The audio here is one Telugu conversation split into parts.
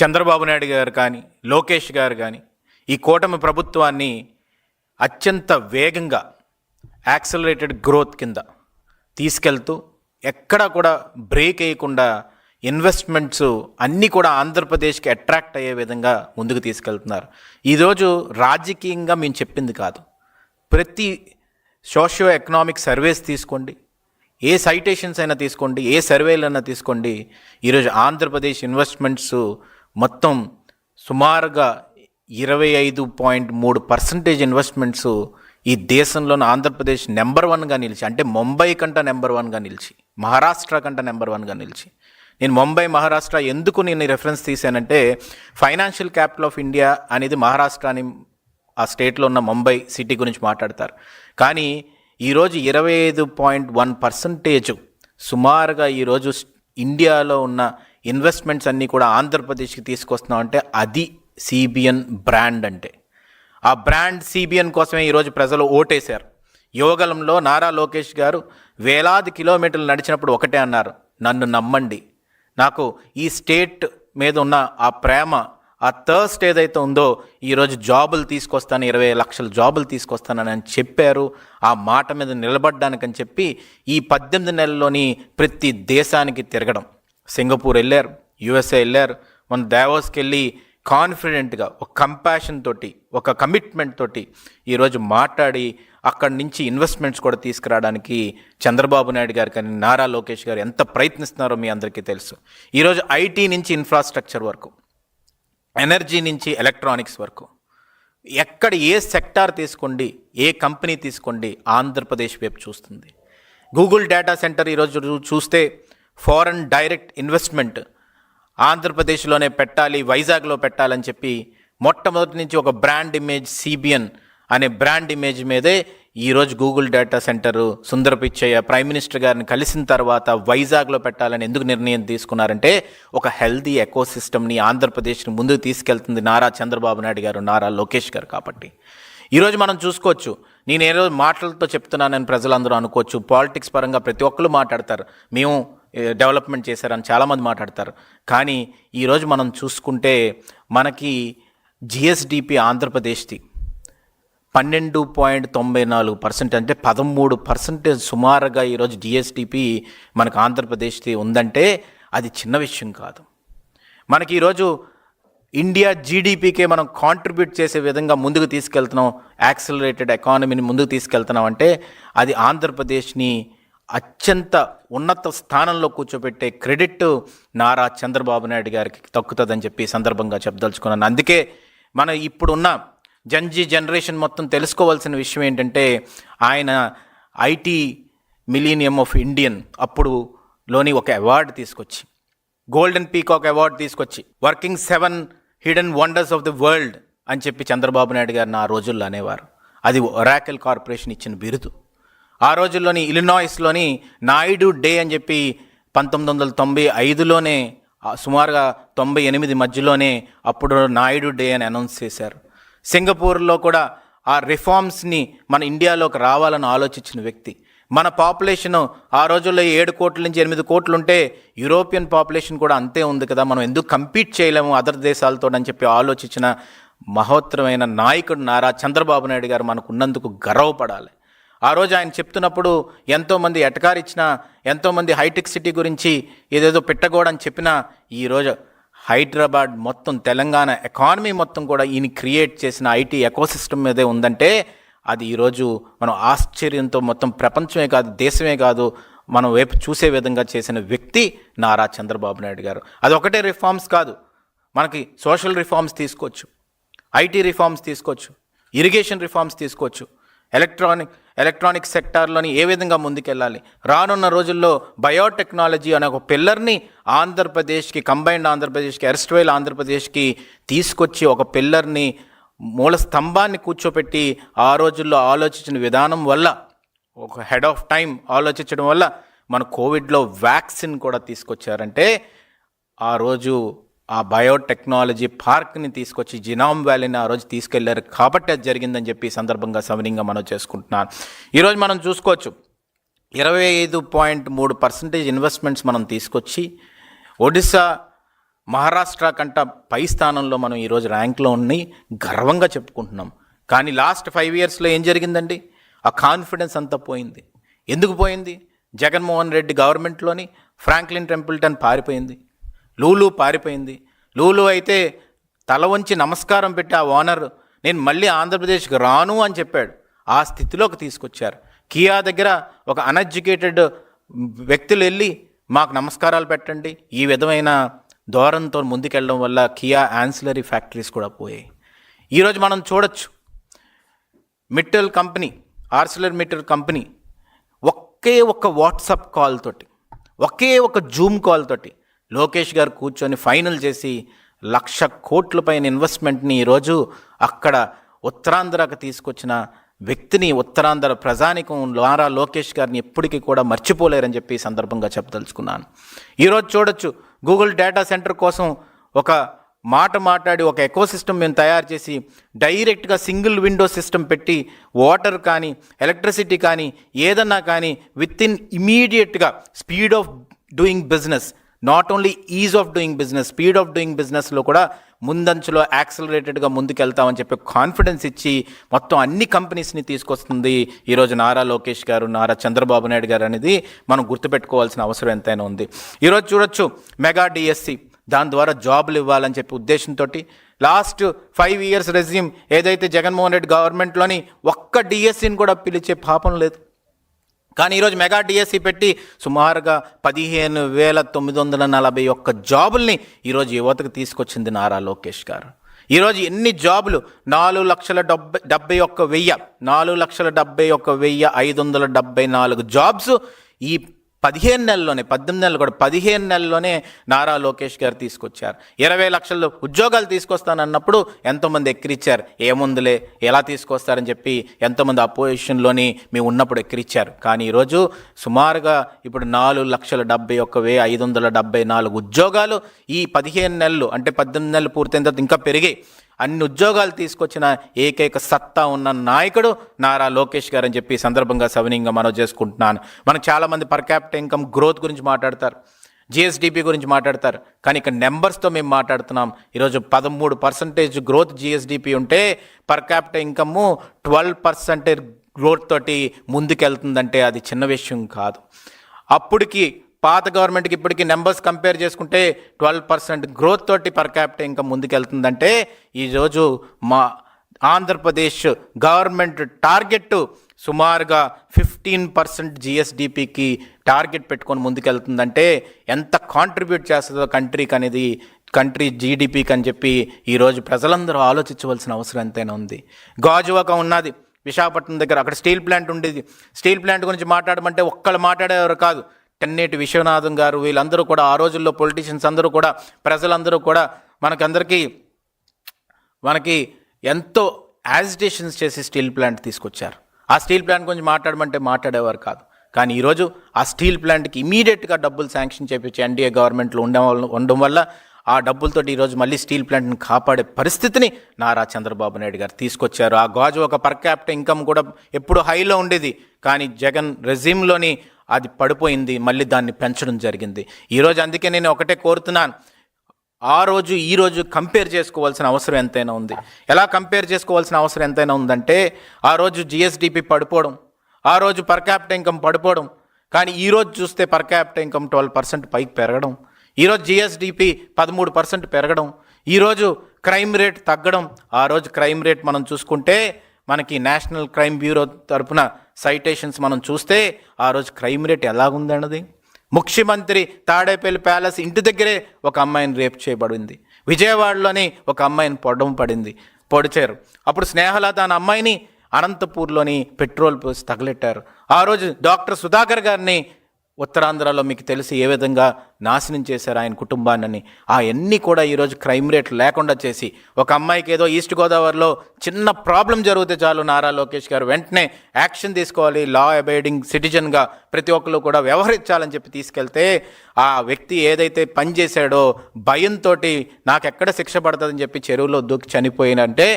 చంద్రబాబు నాయుడు గారు కానీ, లోకేష్ గారు కానీ ఈ కూటమి ప్రభుత్వాన్ని అత్యంత వేగంగా యాక్సలరేటెడ్ గ్రోత్ కింద తీసుకెళ్తూ ఎక్కడా కూడా బ్రేక్ వేయకుండా ఇన్వెస్ట్మెంట్స్ అన్నీ కూడా ఆంధ్రప్రదేశ్కి అట్రాక్ట్ అయ్యే విధంగా ముందుకు తీసుకెళ్తున్నారు. ఈరోజు రాజకీయంగా మేము చెప్పింది కాదు, ప్రతి సోషియో ఎకనామిక్ సర్వేస్ తీసుకోండి, ఏ సైటేషన్స్ అయినా తీసుకోండి, ఏ సర్వేలైనా తీసుకోండి, ఈరోజు ఆంధ్రప్రదేశ్ ఇన్వెస్ట్మెంట్స్ మొత్తం సుమారుగా 25.3% ఇన్వెస్ట్మెంట్స్ ఈ దేశంలోని ఆంధ్రప్రదేశ్ నెంబర్ 1గా నిలిచి, అంటే ముంబై కంట నెంబర్ 1గా నిలిచి, మహారాష్ట్ర కంట నెంబర్ 1గా నిలిచి. నేను ముంబై మహారాష్ట్ర ఎందుకు నేను రెఫరెన్స్ తీశానంటే, ఫైనాన్షియల్ క్యాపిటల్ ఆఫ్ ఇండియా అనేది మహారాష్ట్ర అని ఆ స్టేట్లో ఉన్న ముంబై సిటీ గురించి మాట్లాడతారు. కానీ ఈరోజు 25.1% సుమారుగా ఈరోజు ఇండియాలో ఉన్న ఇన్వెస్ట్మెంట్స్ అన్నీ కూడా ఆంధ్రప్రదేశ్కి తీసుకొస్తున్నాం. అంటే అది సిబిఎన్ బ్రాండ్. అంటే ఆ బ్రాండ్ సిబిఎన్ కోసమే ఈరోజు ప్రజలు ఓటేశారు. యువగలంలో నారా లోకేష్ గారు వేలాది కిలోమీటర్లు నడిచినప్పుడు ఒకటే అన్నారు, నన్ను నమ్మండి, నాకు ఈ స్టేట్ మీద ఉన్న ఆ ప్రేమ, ఆ థర్స్ట్ ఏదైతే ఉందో ఈరోజు జాబులు తీసుకొస్తాను, 20 లక్షల జాబులు తీసుకొస్తానని అని చెప్పారు. ఆ మాట మీద నిలబడ్డానికని చెప్పి ఈ 18 నెలల్లోని ప్రతి దేశానికి తిరగడం, సింగపూర్ వెళ్ళారు, యుఎస్ఏ వెళ్ళారు, మన దావోస్కి వెళ్ళి కాన్ఫిడెంట్గా ఒక కంపాషన్ తోటి, ఒక కమిట్మెంట్ తోటి ఈరోజు మాట్లాడి అక్కడి నుంచి ఇన్వెస్ట్మెంట్స్ కూడా తీసుకురావడానికి చంద్రబాబు నాయుడు గారు కానీ నారా లోకేష్ గారు ఎంత ప్రయత్నిస్తున్నారో మీ అందరికీ తెలుసు. ఈరోజు ఐటీ నుంచి ఇన్ఫ్రాస్ట్రక్చర్ వరకు, ఎనర్జీ నుంచి ఎలక్ట్రానిక్స్ వరకు, ఎక్కడ ఏ సెక్టార్ తీసుకోండి, ఏ కంపెనీ తీసుకోండి, ఆంధ్రప్రదేశ్ వైపు చూస్తుంది. గూగుల్ డేటా సెంటర్ ఈరోజు చూస్తే ఫారెన్ డైరెక్ట్ ఇన్వెస్ట్మెంట్ ఆంధ్రప్రదేశ్లోనే పెట్టాలి, వైజాగ్లో పెట్టాలని చెప్పి మొట్టమొదటి నుంచి ఒక బ్రాండ్ ఇమేజ్ సిబిఎన్ అనే బ్రాండ్ ఇమేజ్ మీదే ఈరోజు గూగుల్ డేటా సెంటర్ సుందర పిచ్చయ్య ప్రైమ్ మినిస్టర్ గారిని కలిసిన తర్వాత వైజాగ్లో పెట్టాలని ఎందుకు నిర్ణయం తీసుకున్నారంటే, ఒక హెల్దీ ఎకోసిస్టమ్ని ఆంధ్రప్రదేశ్ని ముందుకు తీసుకెళ్తుంది నారా చంద్రబాబు నాయుడు గారు, నారా లోకేష్ గారు. కాబట్టి ఈరోజు మనం చూసుకోవచ్చు, నేను ఏ రోజు మాటలతో చెప్తున్నానని ప్రజలందరూ అనుకోవచ్చు. పాలిటిక్స్ పరంగా ప్రతి ఒక్కరు మాట్లాడతారు, మేము డెవలప్మెంట్ చేశారని చాలామంది మాట్లాడతారు. కానీ ఈరోజు మనం చూసుకుంటే మనకి జిఎస్డిపి ఆంధ్రప్రదేశ్ది 12.94%, అంటే 13% సుమారుగా ఈరోజు జిఎస్డిపి మనకు ఆంధ్రప్రదేశ్ది ఉందంటే అది చిన్న విషయం కాదు. మనకి ఈరోజు ఇండియా జీడిపికే మనం కాంట్రిబ్యూట్ చేసే విధంగా ముందుకు తీసుకెళ్తున్నాం, యాక్సిలరేటెడ్ ఎకానమీని ముందుకు తీసుకెళ్తున్నాం అంటే అది ఆంధ్రప్రదేశ్ని అత్యంత ఉన్నత స్థానంలో కూర్చోబెట్టే క్రెడిట్ నారా చంద్రబాబు నాయుడు గారికి దక్కుతుందని చెప్పి సందర్భంగా చెప్పదలుచుకున్నాను. అందుకే మన ఇప్పుడున్న జన్జీ జనరేషన్ మొత్తం తెలుసుకోవాల్సిన విషయం ఏంటంటే, ఆయన ఐటీ మిలీనియం ఆఫ్ ఇండియన్ అప్పుడులోని ఒక అవార్డు తీసుకొచ్చి, గోల్డెన్ పీకాక్ అవార్డు తీసుకొచ్చి, working 7 hidden wonders of the world అని చెప్పి చంద్రబాబు నాయుడు గారిని ఆ రోజుల్లో అనేవారు. అది ఒరాకిల్ కార్పొరేషన్ ఇచ్చిన బిరుదు. ఆ రోజుల్లోని ఇలినాయిస్లోని నాయుడు డే అని చెప్పి 1995లోనే సుమారుగా 98 మధ్యలోనే అప్పుడు నాయుడు డే అని అనౌన్స్ చేశారు. సింగపూర్లో కూడా ఆ రిఫార్మ్స్ని మన ఇండియాలోకి రావాలని ఆలోచించిన వ్యక్తి. మన పాపులేషన్ ఆ రోజుల్లో 7 కోట్ల నుంచి 8 కోట్లు ఉంటే యూరోపియన్ పాపులేషన్ కూడా అంతే ఉంది కదా, మనం ఎందుకు కంపీట్ చేయలేము అదర్ దేశాలతో అని చెప్పి ఆలోచించిన మహోత్తరమైన నాయకుడు నారా చంద్రబాబు నాయుడు గారు మనకు ఉన్నందుకు గర్వపడాలి. ఆ రోజు ఆయన చెప్తున్నప్పుడు ఎంతోమంది ఎటకారిచ్చినా, ఎంతోమంది హైటెక్ సిటీ గురించి ఏదేదో పెట్టకూడదని చెప్పినా, ఈరోజు హైదరాబాద్ మొత్తం తెలంగాణ ఎకానమీ మొత్తం కూడా ఈయన క్రియేట్ చేసిన ఐటీ ఎకోసిస్టమ్ మీదే ఉందంటే అది ఈరోజు మనం ఆశ్చర్యంతో మొత్తం ప్రపంచమే కాదు, దేశమే కాదు, మనం వైపు చూసే విధంగా చేసిన వ్యక్తి నారా చంద్రబాబు నాయుడు గారు. అది ఒకటే రిఫార్మ్స్ కాదు, మనకి సోషల్ రిఫార్మ్స్ తీసుకోవచ్చు, ఐటీ రిఫార్మ్స్ తీసుకోవచ్చు, ఇరిగేషన్ రిఫార్మ్స్ తీసుకోవచ్చు, ఎలక్ట్రానిక్ సెక్టార్లోని ఏ విధంగా ముందుకెళ్ళాలి. రానున్న రోజుల్లో బయోటెక్నాలజీ అనే ఒక పిల్లర్ని ఆంధ్రప్రదేశ్కి, కంబైన్డ్ ఆంధ్రప్రదేశ్కి, ఎర్స్ట్వైల్ ఆంధ్రప్రదేశ్కి తీసుకొచ్చి ఒక పిల్లర్ని, మూల స్తంభాన్ని కూర్చోపెట్టి ఆ రోజుల్లో ఆలోచించిన విధానం వల్ల, ఒక హెడ్ ఆఫ్ టైం ఆలోచించడం వల్ల మన కోవిడ్లో వ్యాక్సిన్ కూడా తీసుకొచ్చారంటే ఆ రోజు ఆ బయోటెక్నాలజీ పార్క్ని తీసుకొచ్చి జినామ్ వ్యాలీని ఆ రోజు తీసుకెళ్లారు కాబట్టి అది జరిగిందని చెప్పి సందర్భంగా సవినీయంగా మనం చేసుకుంటున్నాను. ఈరోజు మనం చూసుకోవచ్చు 25.3% ఇన్వెస్ట్మెంట్స్ మనం తీసుకొచ్చి ఒడిశా మహారాష్ట్ర కంట పై స్థానంలో మనం ఈరోజు ర్యాంక్లో ఉన్ని గర్వంగా చెప్పుకుంటున్నాం. కానీ లాస్ట్ 5 ఇయర్స్లో ఏం జరిగిందండి? ఆ కాన్ఫిడెన్స్ అంతా పోయింది. ఎందుకు పోయింది? జగన్మోహన్ రెడ్డి గవర్నమెంట్లోని ఫ్రాంక్లిన్ టెంపుల్టన్ పారిపోయింది, లూలు పారిపోయింది. లూలు అయితే తల వంచి నమస్కారం పెట్టి ఆ ఓనర్ నేను మళ్ళీ ఆంధ్రప్రదేశ్కి రాను అని చెప్పాడు. ఆ స్థితిలోకి తీసుకొచ్చారు. కియా దగ్గర ఒక అన్ఎడ్యుకేటెడ్ వ్యక్తులు వెళ్ళి మాకు నమస్కారాలు పెట్టండి, ఈ విధమైన ధోరణితో ముందుకెళ్ళడం వల్ల కియా యాన్సిలరీ ఫ్యాక్టరీస్ కూడా పోయాయి. ఈరోజు మనం చూడొచ్చు, Mittal company, Arcelor Mittal company ఒకే ఒక వాట్సాప్ కాల్ తోటి, ఒకే ఒక జూమ్ కాల్ తోటి లోకేష్ గారు కూర్చొని ఫైనల్ చేసి 1,00,000 కోట్ల పైన ఇన్వెస్ట్మెంట్ని ఈరోజు అక్కడ ఉత్తరాంధ్రకు తీసుకొచ్చిన వ్యక్తిని ఉత్తరాంధ్ర ప్రజానికం నారా లోకేష్ గారిని ఎప్పటికీ కూడా మర్చిపోలేరని చెప్పి ఈ సందర్భంగా చెప్పదలుచుకున్నాను. ఈరోజు చూడొచ్చు, గూగుల్ డేటా సెంటర్ కోసం ఒక మాట మాట్లాడి ఒక ఎకోసిస్టమ్ మేము తయారు చేసి డైరెక్ట్గా సింగిల్ విండో సిస్టమ్ పెట్టి వాటర్ కానీ ఎలక్ట్రిసిటీ కానీ ఏదన్నా కానీ విత్ ఇన్ ఇమీడియట్గా speed of doing business, not only is of doing business, speed of doing బిజినెస్లో కూడా ముందంచులో యాక్సలరేటెడ్గా ముందుకెళ్తామని చెప్పి కాన్ఫిడెన్స్ ఇచ్చి మొత్తం అన్ని కంపెనీస్ని తీసుకొస్తుంది ఈరోజు నారా లోకేష్ గారు, నారా చంద్రబాబు నాయుడు గారు అనేది మనం గుర్తుపెట్టుకోవాల్సిన అవసరం ఎంతైనా ఉంది. ఈరోజు చూడొచ్చు, మెగా డిఎస్సి, దాని ద్వారా జాబులు ఇవ్వాలని చెప్పి ఉద్దేశంతో లాస్ట్ 5 ఇయర్స్ రెజ్యూమ్ ఏదైతే జగన్మోహన్ రెడ్డి గవర్నమెంట్లోని ఒక్క డిఎస్సిని కూడా పిలిచే పాపం లేదు. కానీ ఈరోజు మెగా డిఎస్సి పెట్టి సుమారుగా 15,941 జాబుల్ని ఈరోజు యువతకు తీసుకొచ్చింది నారా లోకేష్ గారు. ఈరోజు ఎన్ని జాబులు? 4,71,574 జాబ్స్ ఈ 15 నెలల్లోనే, 18 నెలలు కూడా 15 నెలల్లోనే నారా లోకేష్ గారు తీసుకొచ్చారు. 20 లక్షల ఉద్యోగాలు తీసుకొస్తానన్నప్పుడు ఎంతోమంది ఎక్కిరిచ్చారు. ఏముందులే, ఎలా తీసుకొస్తారని చెప్పి ఎంతోమంది అపోజిషన్లోని మేము ఉన్నప్పుడు ఎక్కిరిచ్చారు. కానీ ఈరోజు సుమారుగా ఇప్పుడు 4,71,574 ఉద్యోగాలు ఈ 15 నెలలు, అంటే 18 నెలలు పూర్తయిన తర్వాత ఇంకా పెరిగాయి. అన్ని ఉద్యోగాలు తీసుకొచ్చిన ఏకైక సత్తా ఉన్న నాయకుడు నారా లోకేష్ గారు అని చెప్పి సందర్భంగా సవినీయంగా మనం చేసుకుంటున్నాను. మనకు చాలామంది పర్ క్యాపిటల్ ఇన్కమ్ గ్రోత్ గురించి మాట్లాడతారు, జిఎస్డిపి గురించి మాట్లాడతారు. కానీ ఇక్కడ నెంబర్స్తో మేము మాట్లాడుతున్నాం. ఈరోజు 13% గ్రోత్ జిఎస్డిపి ఉంటే పర్ క్యాపిటల్ ఇన్కమ్ 12% గ్రోత్ తోటి ముందుకెళ్తుందంటే అది చిన్న విషయం కాదు. అప్పటికి పాత గవర్నమెంట్కి ఇప్పటికీ నెంబర్స్ కంపేర్ చేసుకుంటే 12% గ్రోత్ తోటి పర్ క్యాపిటల్ ఇంకా ముందుకెళ్తుందంటే ఈరోజు మా ఆంధ్రప్రదేశ్ గవర్నమెంట్ టార్గెట్ సుమారుగా 15% జిఎస్డిపికి టార్గెట్ పెట్టుకొని ముందుకెళ్తుందంటే ఎంత కాంట్రిబ్యూట్ చేస్తుందో కంట్రీకి అనేది, కంట్రీ జీడిపికి అని చెప్పి ఈరోజు ప్రజలందరూ ఆలోచించవలసిన అవసరం ఎంతైనా ఉంది. గాజువాక ఉన్నది విశాఖపట్నం దగ్గర, అక్కడ స్టీల్ ప్లాంట్ ఉండేది. స్టీల్ ప్లాంట్ గురించి మాట్లాడమంటే ఒక్కళ్ళు మాట్లాడేవారు కాదు. తెన్నేటి విశ్వనాథం గారు, వీళ్ళందరూ కూడా ఆ రోజుల్లో పొలిటీషియన్స్ అందరూ కూడా, ప్రజలందరూ కూడా మనకి ఎంతో యాజిటేషన్స్ చేసి స్టీల్ ప్లాంట్ తీసుకొచ్చారు. ఆ స్టీల్ ప్లాంట్ గురించి మాట్లాడమంటే మాట్లాడేవారు కాదు. కానీ ఈరోజు ఆ స్టీల్ ప్లాంట్కి ఇమీడియట్గా డబ్బులు శాంక్షన్ చేపించి ఎన్డీఏ గవర్నమెంట్లో ఉండడం వల్ల ఆ డబ్బులతో ఈరోజు మళ్ళీ స్టీల్ ప్లాంట్ని కాపాడే పరిస్థితిని నారా చంద్రబాబు నాయుడు గారు తీసుకొచ్చారు. ఆ గాజు ఒక పర్ క్యాపిటల్ ఇన్కమ్ కూడా ఎప్పుడు హైలో ఉండేది, కానీ జగన్ రెజ్యూమ్లోని అది పడిపోయింది, మళ్ళీ దాన్ని పెంచడం జరిగింది. ఈరోజు అందుకే నేను ఒకటే కోరుతున్నాను, ఆ రోజు ఈ రోజు కంపేర్ చేసుకోవాల్సిన అవసరం ఎంతైనా ఉంది. ఎలా కంపేర్ చేసుకోవాల్సిన అవసరం ఎంతైనా ఉందంటే, ఆ రోజు జిఎస్డిపి పడిపోవడం, ఆ రోజు పర్ క్యాపిటల్ ఇన్కమ్ పడిపోవడం, కానీ ఈరోజు చూస్తే పర్ క్యాపిటల్ ఇన్కమ్ 12% పైకి పెరగడం, ఈరోజు జిఎస్డిపి 13% పెరగడం, ఈరోజు క్రైమ్ రేట్ తగ్గడం. ఆ రోజు క్రైమ్ రేట్ మనం చూసుకుంటే మనకి నేషనల్ క్రైమ్ బ్యూరో తరపున సైటేషన్స్ మనం చూస్తే ఆ రోజు క్రైమ్ రేట్ ఎలాగుందన్నది. ముఖ్యమంత్రి తాడేపల్లి ప్యాలెస్ ఇంటి దగ్గరే ఒక అమ్మాయిని రేప్ చేయబడింది. విజయవాడలోని ఒక అమ్మాయిని పొడిచారు. అప్పుడు స్నేహలత అనే అమ్మాయిని అనంతపూర్లోని పెట్రోల్ పోసి తగలెట్టారు. ఆ రోజు డాక్టర్ సుధాకర్ గారిని ఉత్తరాంధ్రలో మీకు తెలిసి ఏ విధంగా నాశనం చేశారు ఆయన కుటుంబాన్ని. అవన్నీ కూడా ఈరోజు క్రైమ్ రేట్ లేకుండా చేసి, ఒక అమ్మాయికి ఏదో ఈస్ట్ గోదావరిలో చిన్న ప్రాబ్లం జరిగితే చాలు నారా లోకేష్ గారు వెంటనే యాక్షన్ తీసుకోవాలి, లా అబైడింగ్ సిటిజన్గా ప్రతి ఒక్కరు కూడా వ్యవహరించాలని చెప్పి తీసుకెళ్తే, ఆ వ్యక్తి ఏదైతే పని చేశాడో భయంతో నాకెక్కడ శిక్ష పడుతుందని చెప్పి చెరువులో దూకి చనిపోయినంటే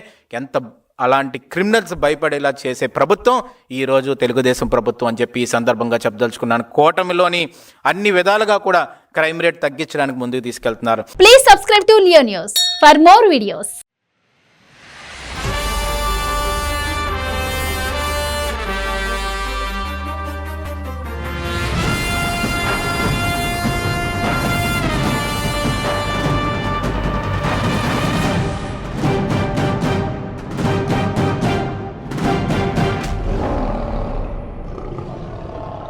ఎంత అలాంటి క్రిమినల్స్ భయపడేలా చేసే ప్రభుత్వం ఈరోజు తెలుగుదేశం ప్రభుత్వం అని చెప్పి ఈ సందర్భంగా చెప్పదలుచుకున్నాను. కూటమిలోని అన్ని విధాలుగా కూడా క్రైమ్ రేట్ తగ్గించడానికి ముందుకు తీసుకెళ్తున్నారు. Please subscribe to Leo news for more videos.